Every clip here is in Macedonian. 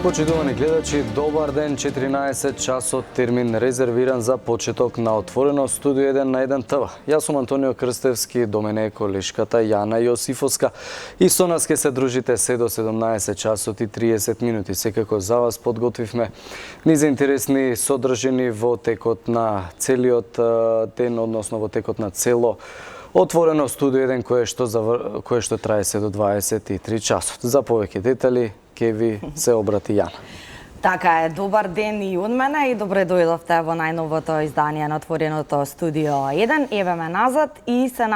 Почитувани гледачи, добар ден, 14 часот термин резервиран за почеток на отворено студио 1 на 1 ТВ. Јас сум Антонио Крстевски, до мене е колешката Јана Јосифовска и со нас ке се дружите се до 17 часот и 30 минути. Секако за вас подготвивме низ интересни содржини во текот на целиот ден, односно во текот на цело отворено студио 1 кое што трае се до 23 часот. За повеќе детали ке ви се обрати Јана. Така е, добар ден и од мене и добре дојдовте во најновото издание на отвореното студио 1. Еве ме назад и се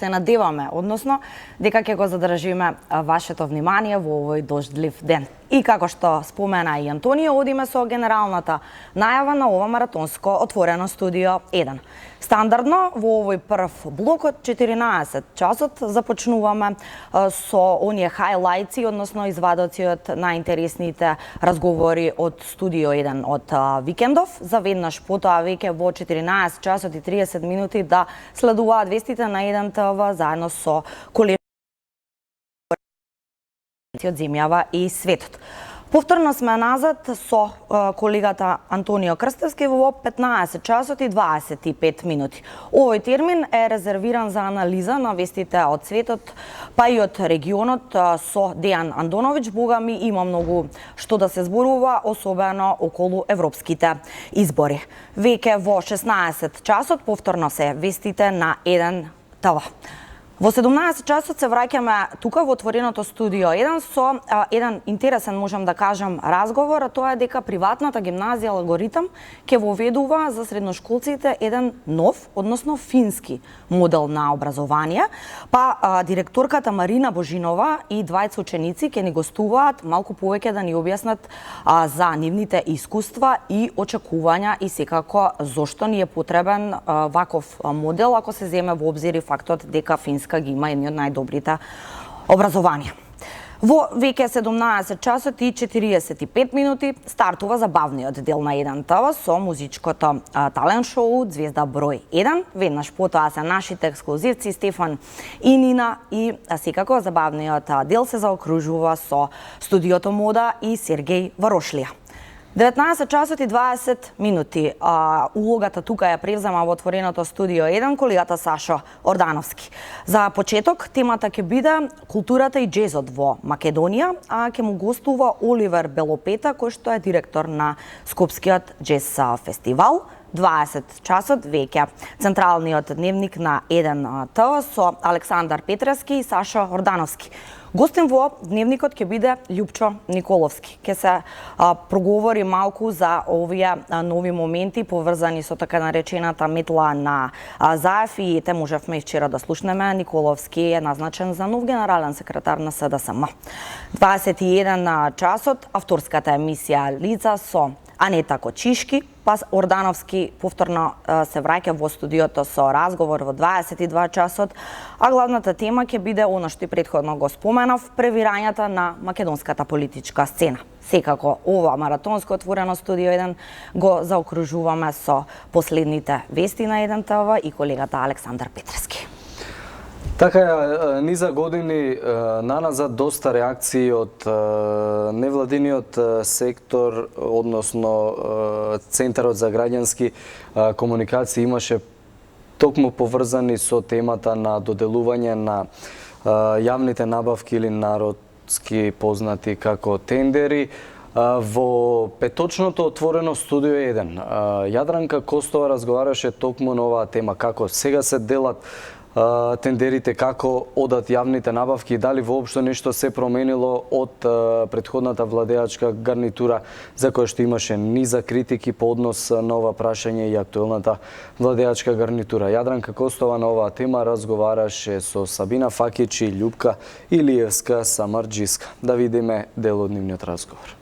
надеваме, односно, дека ќе го задржиме вашето внимание во овој дождлив ден. И како што спомена и Антонио, одиме со генералната најава на ова маратонско отворено студио 1. Стандардно во овој прв блок од 14 часот започнуваме со оние хајлајци, односно извадоци од најинтересните разговори од студио 1 од викендов. Заведнаш потоа веќе во 14 часот и 30 минути да следуваат вестите на 1 ТВ заедно со колеги од земјава и светот. Повторно сме назад со колегата Антонио Крстевски во 15 часот и 25 минути. Овој термин е резервиран за анализа на вестите од светот, па и од регионот со Дејан Андоновиќ. Богами има многу што да се зборува, особено околу европските избори. Веќе во 16 часот повторно се вестите на 1 ТВ. Во 17 часот се враќаме тука во отвореното студио 1 со еден интересен, можам да кажам, разговор, а тоа е дека приватната гимназија Алгоритам ќе воведува за средношколците еден нов, односно фински модел на образование. Па директорката Марина Божинова и двајца ученици ќе ни гостуваат малку повеќе да ни објаснат за нивните искуства и очекувања и секако зошто ни е потребен ваков модел, ако се земе во обзир и фактот дека Финска ги има едни од најдобрите образование. Во веќе 17 часот и 45 минути стартува забавниот дел на 1 ТВ со музичкото талент шоу Звезда број 1. Веднаш потоа се нашите ексклузивци Стефан и Нина и секако забавниот дел се заокружува со студиото Мода и Сергеј Варошлија. 19 часот и 20 минути. Улогата тука ја превзема во отвореното студио 1 колегата Сашо Ордановски. За почеток, темата ќе биде културата и джезот во Македонија, а ќе му гостува Оливер Белопета, кој што е директор на Скопскиот джез фестивал. 20 часот веќе централниот дневник на 1 ТВ со Александар Петрески и Сашо Ордановски. Гостин во дневникот ќе биде Љупчо Николовски. Ќе се проговори малку за овие нови моменти поврзани со така наречената метла на Заев и те можевме и вчера да слушнеме. Николовски е назначен за нов генерален секретар на СДСМ. 21 часот авторската емисија Лица со Анета Кочишки, па Ордановски повторно се враќа во студиото со разговор во 22 часот, а главната тема ќе биде она што и претходно го споменав, превирањата на македонската политичка сцена. Секако ова маратонско отворено студио 1 го заокружуваме со последните вести на 1 ТВ и колегата Александар Петрески. Така е, низа години наназад доста реакции од невладиниот сектор, односно Центарот за граѓански комуникации имаше токму поврзани со темата на доделување на јавните набавки или народски познати како тендери во петочното отворено студио 1. Јадранка Костова разговараше токму на оваа тема, како сега се делат тендерите, како одат јавните набавки и дали воопшто нешто се променило од претходната владеачка гарнитура за која што имаше низа критики по однос на ова прашање и актуелната владеачка гарнитура. Јадранка Костова на оваа тема разговараше со Сабина Факич и Љупка Илиевска Самарџиска. Да видиме дел од нивниот разговор.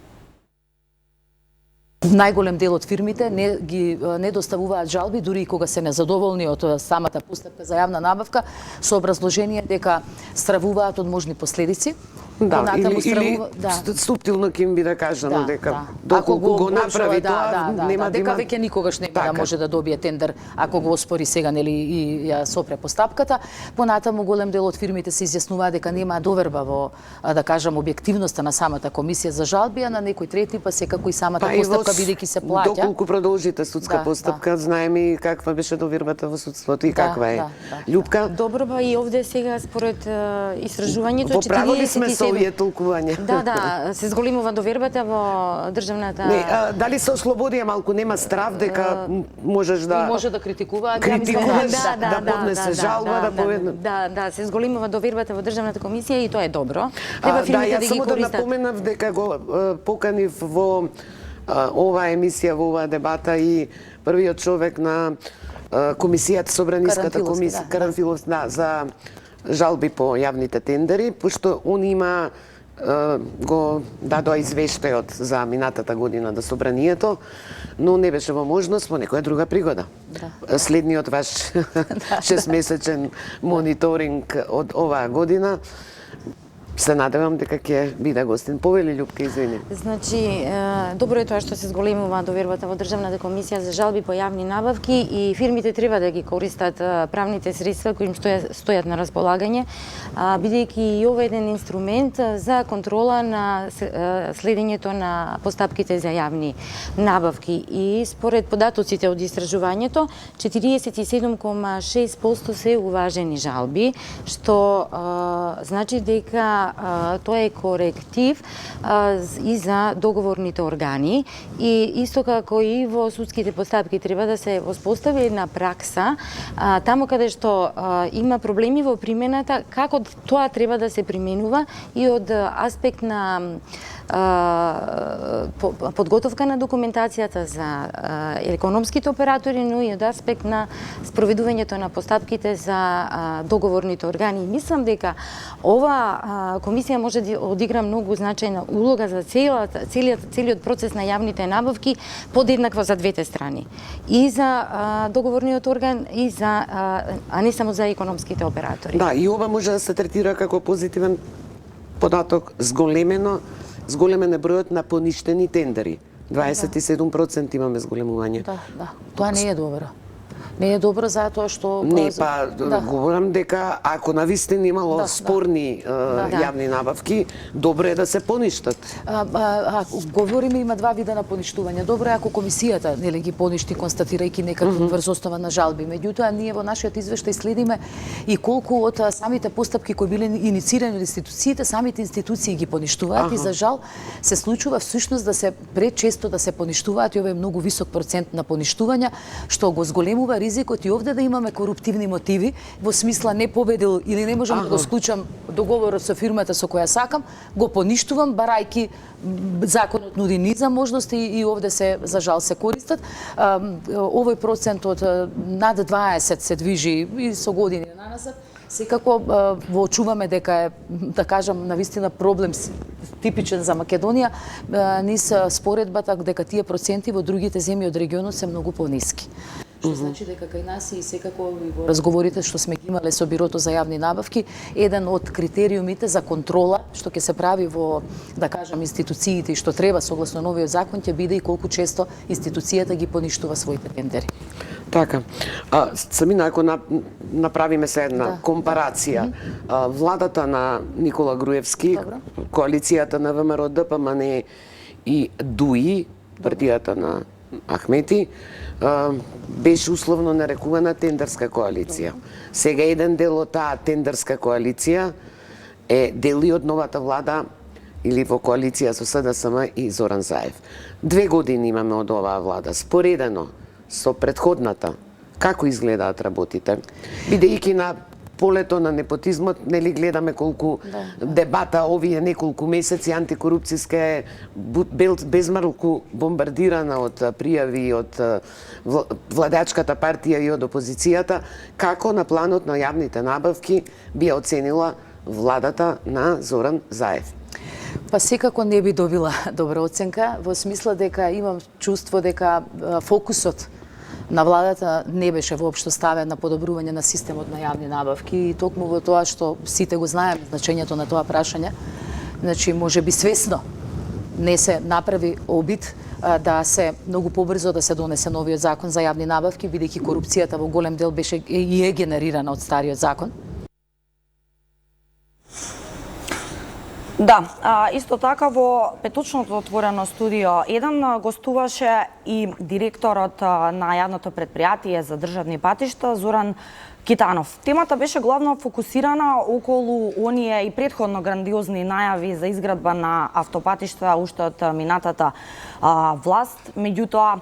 Најголем дел од фирмите не доставуваат жалби, дури и кога се незадоволни од самата постапка за јавна набавка, со образложение дека стравуваат од можни последици Да, Понатаму или стравува- да. суптилно ќе им биде кажано дека доколку го направи тоа, нема да дека има... веќе никогаш не Така. да може да добие тендер ако го оспори сега нели и ја сопре постапката. Понатаму голем дел од фирмите се изјаснуваа дека нема доверба во да кажам објективноста на самата комисија за жалби, а на некој трети па секако и самата постапка бидејќи се плаќа. Доколку продолжите судска Да, постапка, знаеме и каква беше довербата во судството и каква е. Љупка, Добро, ба и овде сега според истражувањето во право ли сме со 47 овие толкувања? Да, се зголемува довербата во државната. Не, дали се ослободија малку, нема страв дека можеш да... И може да критикуваат, критикуваш, да поднесе жалба, да поведне. Да, се зголемува довербата во државната комисија и тоа е добро. Да, Треба фирмите јас да ги само да користат. напоменав дека го поканив во оваа емисија, во оваа дебата и првиот човек на комисијата, Собраниската Карамфиловски, комисија, Карамфиловски, да, за жалби по јавните тендери, пошто он има го дадоа извештајот за минатата година до Собранието, но не беше во можност во некоја друга пригода. Следниот ваш 6-месечен мониторинг од оваа година се надевам дека ќе биде гостин. Повели Љупка, извини. Значи, добро е тоа што се зголемува довербата во државната комисија за жалби по јавни набавки и фирмите треба да ги користат правните средства кои им стојат на располагање, бидејќи и ова е еден инструмент за контрола на следењето на постапките за јавни набавки. И според податоците од истражувањето, 47,6% се уважени жалби, што значи дека тоа е коректив и за договорните органи и исто како и во судските постапки треба да се воспостави една пракса таму каде што има проблеми во примената, како тоа треба да се применува и од аспект на подготовка на документацијата за економските оператори, но и од аспект на спроведувањето на постапките за договорните органи. Мислам дека ова комисија може да одигра многу значајна улога за целиот процес на јавните набавки подеднакво за двете страни. И за договорниот орган, и за, а не само за економските оператори. Да, и ова може да се третира како позитивен податок, зголемен е бројот на поништени тендери. 27% имаме зголемување. Да. Тоа не е добро. Не е добро затоа што... Не, говорам дека ако навистина имало спорни јавни набавки, добро е да се поништат. Говориме, има два вида на поништување. Добро е ако комисијата нели ги поништи, констатирајќи некакви врз основа на жалби. Меѓутоа, ние во нашиот извештај следиме и колку од самите постапки кои биле иницирани од институциите, самите институции ги поништуваат и за жал се случува всушност да се пречесто да се поништуваат и ова е многу висок процент на поништувања, што го зголемува ризикот и овде да имаме коруптивни мотиви, во смисла не победил или не можам да го склучам договорот со фирмата со која сакам, го поништувам барајки законот нуди низа можности и овде се за жал се користат. Овој процент од над 20 се движи и со години наназад. Секако воочуваме дека е, да кажам, навистина проблем типичен за Македонија, низ споредбата дека тие проценти во другите земји од регионот се многу пониски. Што значи дека кај нас и секако во разговорите што сме ги имале со Бирото за јавни набавки, еден од критериумите за контрола што ќе се прави во, да кажам, институциите и што треба согласно новиот закон ќе биде и колку често институцијата ги поништува своите тендери. Така. Самина, ако направиме се една компарација, владата на Никола Груевски, коалицијата на ВМРО, ДПМН и ДУИ, партијата на Ахмети, беше условно нарекувана тендерска коалиција. Сега еден дел од таа тендерска коалиција е дел и од новата влада или во коалиција со СДСМ и Зоран Заев. 2 години имаме од оваа влада. Споредено со претходната, како изгледаат работите? Бидејќи на полето на непотизмот, нели гледаме колку дебата овие неколку месеци антикорупцијска е безмалку бомбардирана од пријави од владачката партија и од опозицијата, како на планот на јавните набавки би оценила владата на Зоран Заев? Па секако не би добила добра оценка, во смисла дека имам чувство дека фокусот на владата не беше воопшто ставен на подобрување на системот на јавни набавки и токму во тоа што сите го знаеме значењето на тоа прашање, значи може би свесно не се направи обид да се многу побрзо да се донесе новиот закон за јавни набавки, бидејќи корупцијата во голем дел беше и е генерирана од стариот закон? Да, исто така во петочното отворено студио 1 гостуваше и директорот на јавното предпријатие за државни патишта Зоран Китанов. Темата беше главно фокусирана околу оние и претходно грандиозни најави за изградба на автопатишта уште од минатата власт. Меѓутоа,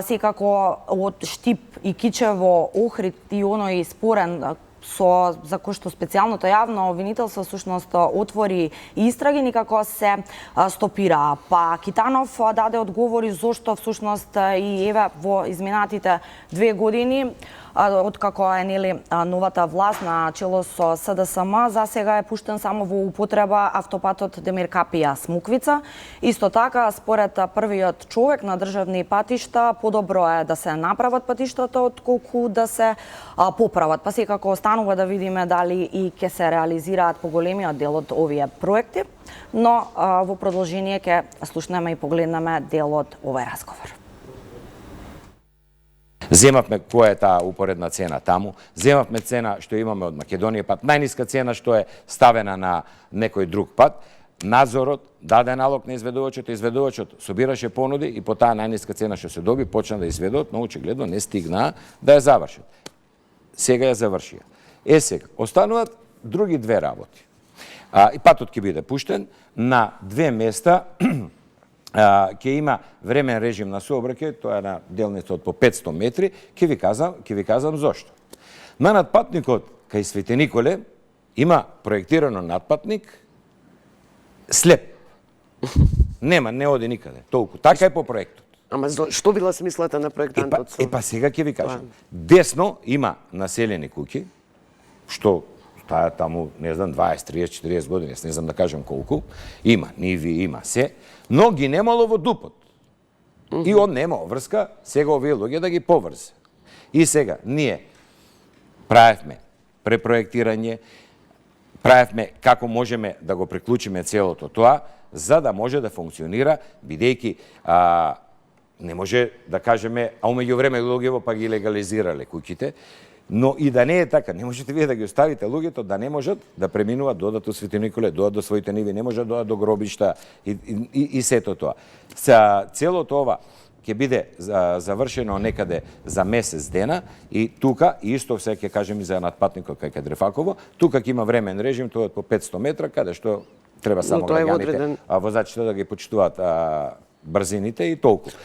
секако од Штип и Кичево, Охрид и оној спорен за кој што специјалното јавно обвинителство всушност отвори истраги, никако се стопира. Па Китанов даде одговори зошто всушност и еве во изминатите 2 години откако е новата власт на чело со СДСМ, за сега е пуштен само во употреба автопатот Демиркапија Смоквица. Исто така, според првиот човек на државни патишта, подобро е да се направат патиштата отколку да се поправат. Па секако останува да видиме дали и ќе се реализираат поголемиот дел од овие проекти, но во продолжение ќе слушнеме и погледнеме дел од овој разговор. Земавме која е таа упоредна цена таму, земавме цена што имаме од Македонија пат, најниска цена што е ставена на некој друг пат. Надзорот даде налог на изведувачот собираше понуди и по таа најниска цена што се доби почна да изведуваат, но очигледно не стигнаа да ја завршат. Сега ја завршија. Сега остануваат други две работи. И патот ќе биде пуштен на 2 места. Ќе има времен режим на сообраќај, тоа е на делница од по 500 метри, ќе ви кажам зошто. На надпатникот кај Свети Николе има проектирано надпатник слеп. Нема, не оди никаде. Толку. Така е по проектот. Ама што била смислата на проектантот? Па сега ќе ви кажам. Десно има населени куќи, што таа таму, не знам, 20, 30, 40 години, не знам да кажам колку, има ниви, има се, но ги немало во дупот. И он немало врска, сега овие луѓе да ги поврзе. И сега, ние правевме препроектирање, правевме како можеме да го приклучиме целото тоа, за да може да функционира, бидејќи не може да кажеме, а умеѓу време луѓево па ги легализирале куќите, но и да не е така, не можете вие да ги оставите луѓето да не можат да преминуваат, додат у Свети Николе, додат до своите ниви, не можат да додат до гробишта и сето тоа. Целото ова ќе биде завршено некаде за месец дена и тука, и исто се ќе кажем и за надпатникот кај Кадрефаково, тука ќе има времен режим, тоа е по 500 метра, каде што треба само граѓаните, возачите да ги почитуваат брзините и толку.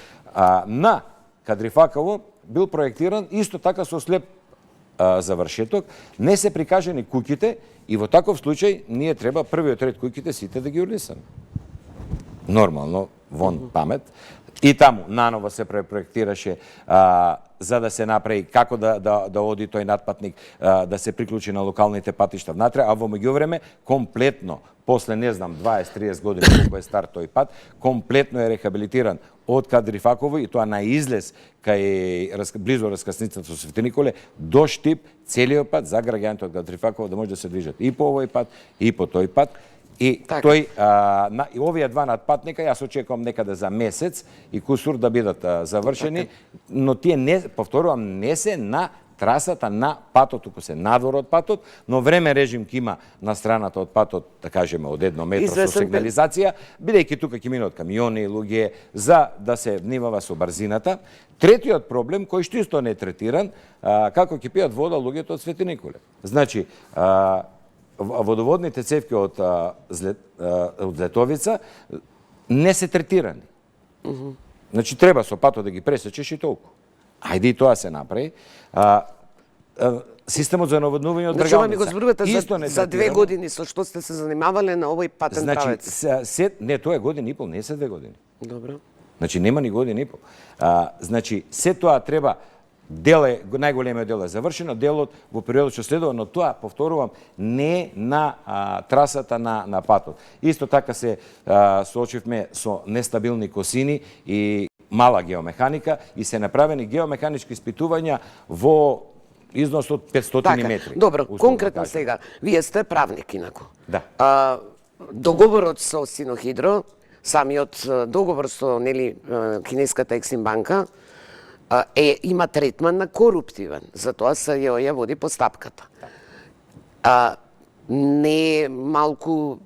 На Кадрефаково бил проектиран исто така со слеп завршеток, не се прикажани куќите и во таков случај ние треба првиот ред куќите сите да ги урнисаме. Нормално, вон памет. И таму наново се препроектираше за да се направи како да оди тој надпатник, да се приклучи на локалните патишта внатре, а во меѓувреме комплетно, после не знам 20-30 години колку е стар тој пат, комплетно е рехабилитиран од Кадрефаково и тоа на излез кај близу раскасницата со Свети Николе до Штип, целиот пат за граѓаните од Кадрефаково да може да се движат и по овој пат и по тој пат. И тој, овие два надпатника, јас очекувам некаде за месец и кусур да бидат завршени, но тие не, повторувам, не се на трасата на патот, туку се надвор од патот, но време режим ќе има на страната од патот, да кажеме, од 1 метро со сигнализација, бидејќи тука ќе минат камиони и луѓе за да се внимава со брзината. Третиот проблем, кој што исто не е третиран, како ќе пијат вода луѓето од Свети Николе. Значи, водоводните цевки од Злетовица не се третирани. Значи, треба со патот да ги пресечеш и толку. Ајде и тоа се направи. Системот за наводнување од Драгалница. Значи, ми го зборувате за 2 години, со што сте се занимавале на овој патен правец? Не, тоа е година и пол, не се 2 години. Добро. Значи, нема ни година и пол. Значи, се тоа треба, најголемиот дел е завршено, делот во периодот што следува, но тоа, повторувам, не на трасата на патот. Исто така се соочивме со нестабилни косини и мала геомеханика и се направени геомеханички испитувања во износ од 500 метри. Добро, конкретно сега, вие сте правник инаку. Да. договорот со Синохидро, самиот договор со кинеската Ексим банка има третман на коруптивен, затоа се ја води постапката. Не е малку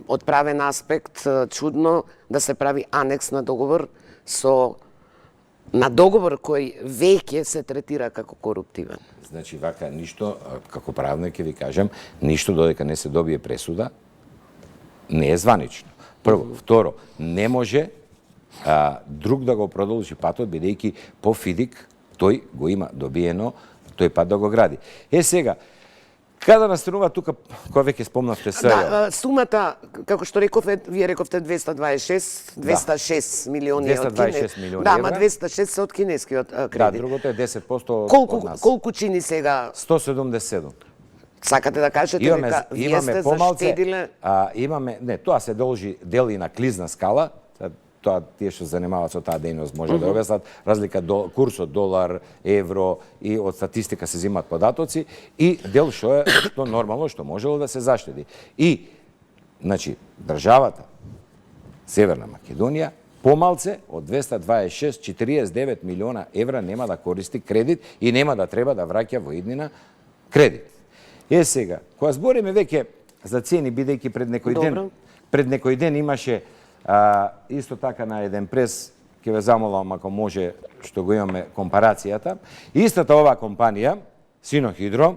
од правен аспект чудно да се прави анекс на договор на договор кој веќе се третира како коруптивен. Значи, вака, ништо, како правник ќе ви кажам, ништо додека не се добие пресуда, не е званично. Прво. Второ, не може друг да го продолжи патот, бидејќи по ФИДИК тој го има добиено, тој пат да го гради. Сега, када настанува тука, која веќе спомнавте СЈО? Да, сумата, како што рековте, вие рековте 206 милиони 226 милиони да, евра. ма 206 се од кинескиот кредит. Да, другото е 10% од нас. Колку чини сега? 177. Сакате да кажете дека вие сте заштедиле? Не, тоа се дели на клизна скала, тоа тие што занимаваат со таа дејност може да објаснат, разлика курсот долар, евро и од статистика се земаат податоци и дел што е што нормално што можело да се заштеди. И значи државата Северна Македонија помалце од 226,49 милиона евра нема да користи кредит и нема да треба да враќа во иднина кредит. Сега, кога збориме веќе за цени, бидејќи пред некој ден имаше исто така на еден прес, ќе ве замолам ако може што го имаме компарацијата, истата оваа компанија, Синохидро,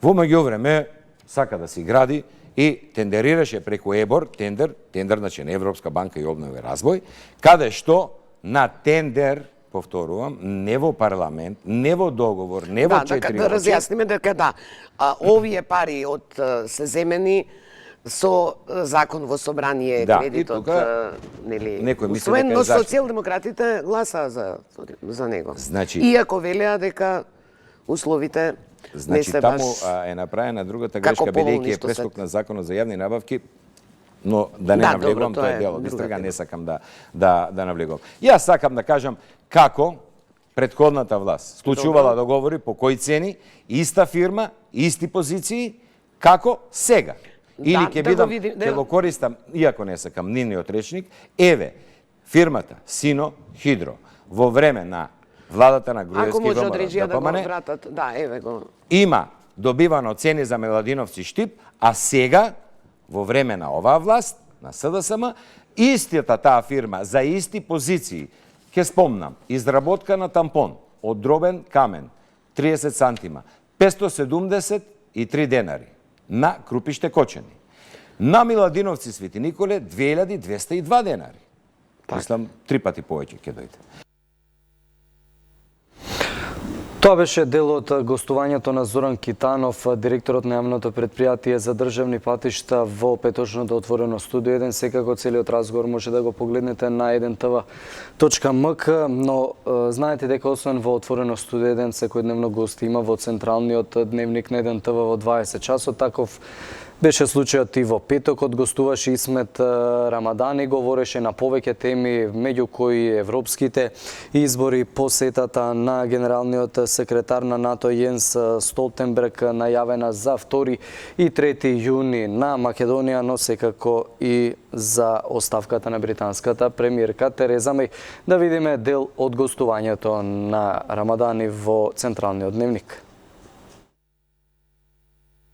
во меѓувреме сака да си гради и тендерираше преку ЕБОР, тендер значи на Европска банка и обнова и развој, каде што на тендер, повторувам, не во парламент, не во договор, не во 4 Да, разјасниме дека да, овие пари се земени со закон во собрание кредитот, некој мисли усвоен, дека но зашто? социјалдемократите гласаа за него. Значи, иако велеа дека условите не се баш таму е направена другата како грешка, бидејќи поволни е што прескок се. на законот за јавни набавки, но да не Да, навлегувам, добро, тоа тоа е е дело. друга Истрага тема. не сакам да навлегувам. Јас сакам да кажам како претходната власт склучувала договори по кои цени, иста фирма, исти позиции, како сега. Или ќе бидам, ќе го користам, иако не сакам нивниот речник, еве, фирмата Синохидро во време на владата на Груевски Ако може од ВМРО режија да го ДПМН, вратат, да, еве го. има добивано цени за Меладиновци Штип, а сега, во време на оваа власт, на СДСМ, истата таа фирма за исти позиции, ќе спомнам, изработка на тампон од дробен камен, 30 сантима, 573 денари на Крупиште Кочани. На Миладиновци Свети Николе 2202 денари. Мислам, 3 пати повеќе ќе дојде. Тоа беше дел од гостувањето на Зоран Китанов, директорот на јавното предпријатие за државни патишта во петочното отворено студио 1. Секако целиот разговор може да го погледнете на 1tv.mk, но знаете дека освен во отворено студио 1 секојдневно гости има во централниот дневник на 1tv во 20 часот. Таков беше случајот и во петокот, гостуваше Исмет Рамадани, говореше на повеќе теми, меѓу кои европските избори, посетата на генералниот секретар на НАТО Јенс Столтенберг најавена за 2 и 3 јуни на Македонија, но секако и за оставката на британската премиерка Тереза Меј. Да видиме дел од гостувањето на Рамадани во централниот дневник.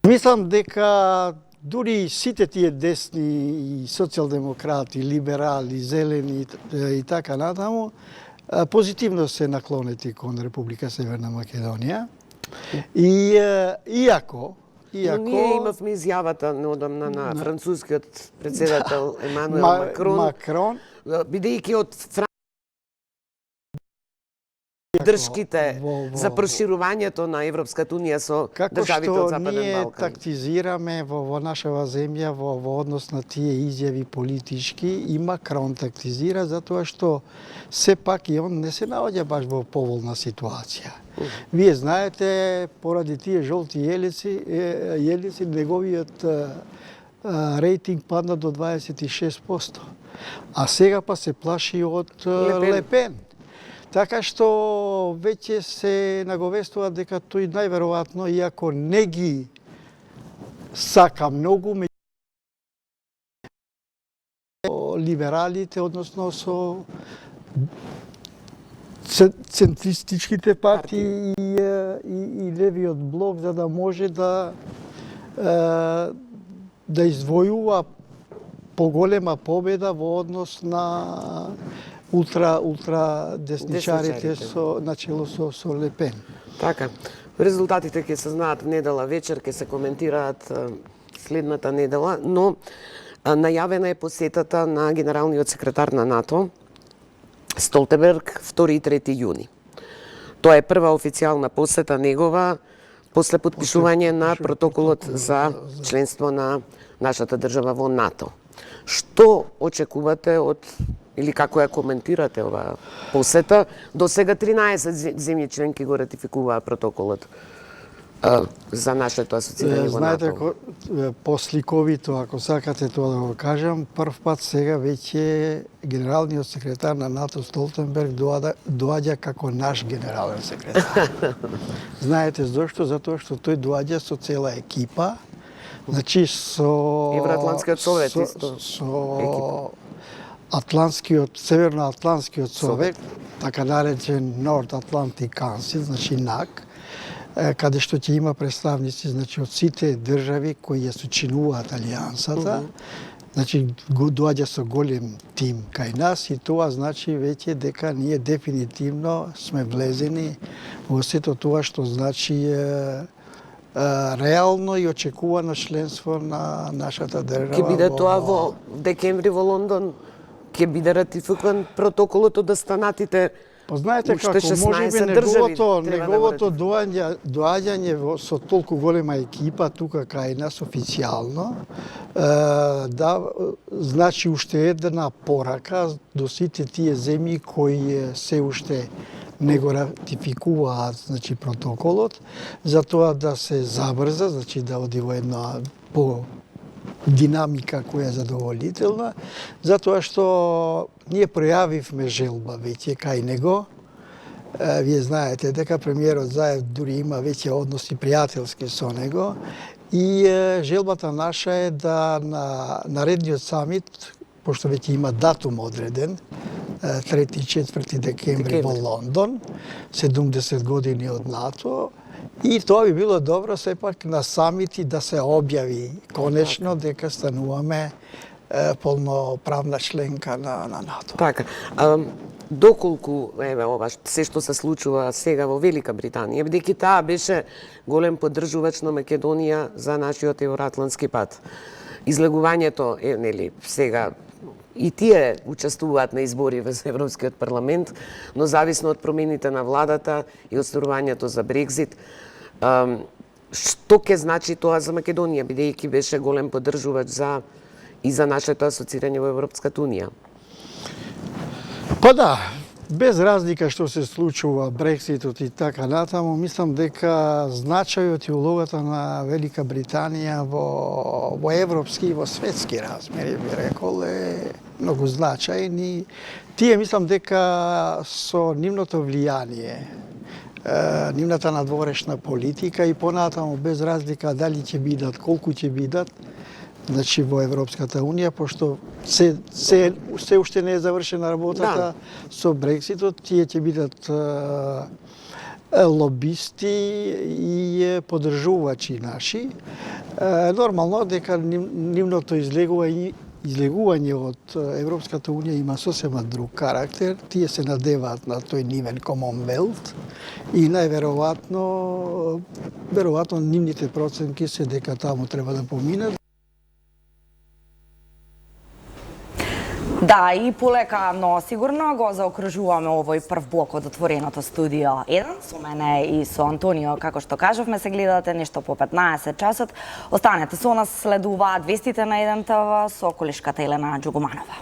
Мислам дека дури сите тие десни и социјалдемократи, либерали, зелени и така натаму, позитивно се наклонети кон Република Северна Македонија. И иако Но ние имавме изјавата неодамна на францускиот председател Емануел Макрон, бидејќи од дршките за проширувањето на Европската унија со државите од Западен Балкан. Како што ние тактизираме во нашава земја во однос на тие изјави политички, и Макрон тактизира затоа што сепак и он не се наоѓа баш во поволна ситуација. Вие знаете, поради тие жолти јелици, неговиот рейтинг падна до 26%. А сега па се плаши од Лепен. Така што веќе се наговестува дека тој најверојатно, иако не ги сака многу, либералите, односно со центристичките партии и левиот блок, за да може да извојува поголема победа во однос на ултра десничарите начело со Лепен. Така. Резултатите ќе се знаат недела вечер, ќе се коментираат следната недела, но најавена е посетата на генералниот секретар на НАТО Столтенберг 2 и 3 јуни. Тоа е прва официјална посета негова после потпишување на протоколот за членство на нашата држава во НАТО. Што очекувате од или како ја коментирате оваа посета? До сега 13 земји членки го ратификуваа протоколот за нашето асоцирање во НАТО. Знаете, посликовито, ако сакате тоа да го кажам, прв пат сега веќе генералниот секретар на НАТО Столтенберг доаѓа како наш генерален секретар. Знаете зошто? Затоа што тој доаѓа со цела екипа, значи со Евроатлантскиот совет исто. Со Северноатлантскиот совет, така наречен North Atlantic Council, значи НАК, каде што ќе има представници, значи од сите држави кои ја сочинуваат алијансата. Значи доаѓа со голем тим кај нас и тоа значи веќе дека ние дефинитивно сме влезени во сето тоа што значи реално и очекувано членство на нашата држава. Ќе биде тоа во декември во Лондон? Ќе биде ратификуван протоколот од останатите? Знаете како, можеби неговото доаѓање со толку голема екипа тука кај нас официјално, значи уште една порака до сите тие земји кои се уште не го ратификуваат, значи, протоколот, за тоа да се забрза, значи да оди во една динамика која е задоволителна, затоа што ние пројавивме желба веќе кај него. Вие знаете дека премиерот Заев дури има веќе односи пријателски со него и желбата наша е да на наредниот самит, пошто веќе има датум одреден, 3 и 4 декември во Лондон, 70 години од НАТО, и тоа би било добро сепак на самити да се објави конечно дека стануваме полноправна членка на НАТО. Така. Доколку еве ова се што се случува сега во Велика Британија, бидејќи таа беше голем поддржувач на Македонија за нашиот евроатлантски пат. Излегувањето е нели сега и тие учествуваат на избори во Европскиот парламент, но зависно од промените на владата и остварувањето за Брекзит, што ќе значи тоа за Македонија, бидејќи беше голем поддржувач и за нашето асоцирање во Европската унија? Па да, без разлика што се случува Брекситот и така натаму, мислам дека значајот и улогата на Велика Британија во европски и во светски размери, би рекол, е многу значајни. Тие мислам дека со нивното влијание, нивната надворешна политика и понатаму без разлика дали ќе бидат, колку ќе бидат, значи во Европската унија, пошто се уште не е завршена работата со Брекситот, тие ќе бидат лобисти и поддржувачи наши. Нормално дека нивното излегување од Европската унија има сосема друг карактер. Тие се надеваат на тој нивен Commonwealth и веројатно нивните проценки се дека таму треба да поминат. Да, и полека, но сигурно го заокружуваме овој прв блок од отвореното студио 1. Со мене и со Антонио, како што кажавме, се гледате нешто по 15 часот. Останете со нас, следуваат вестите на 1 ТВ со колешката Елена Джугуманова.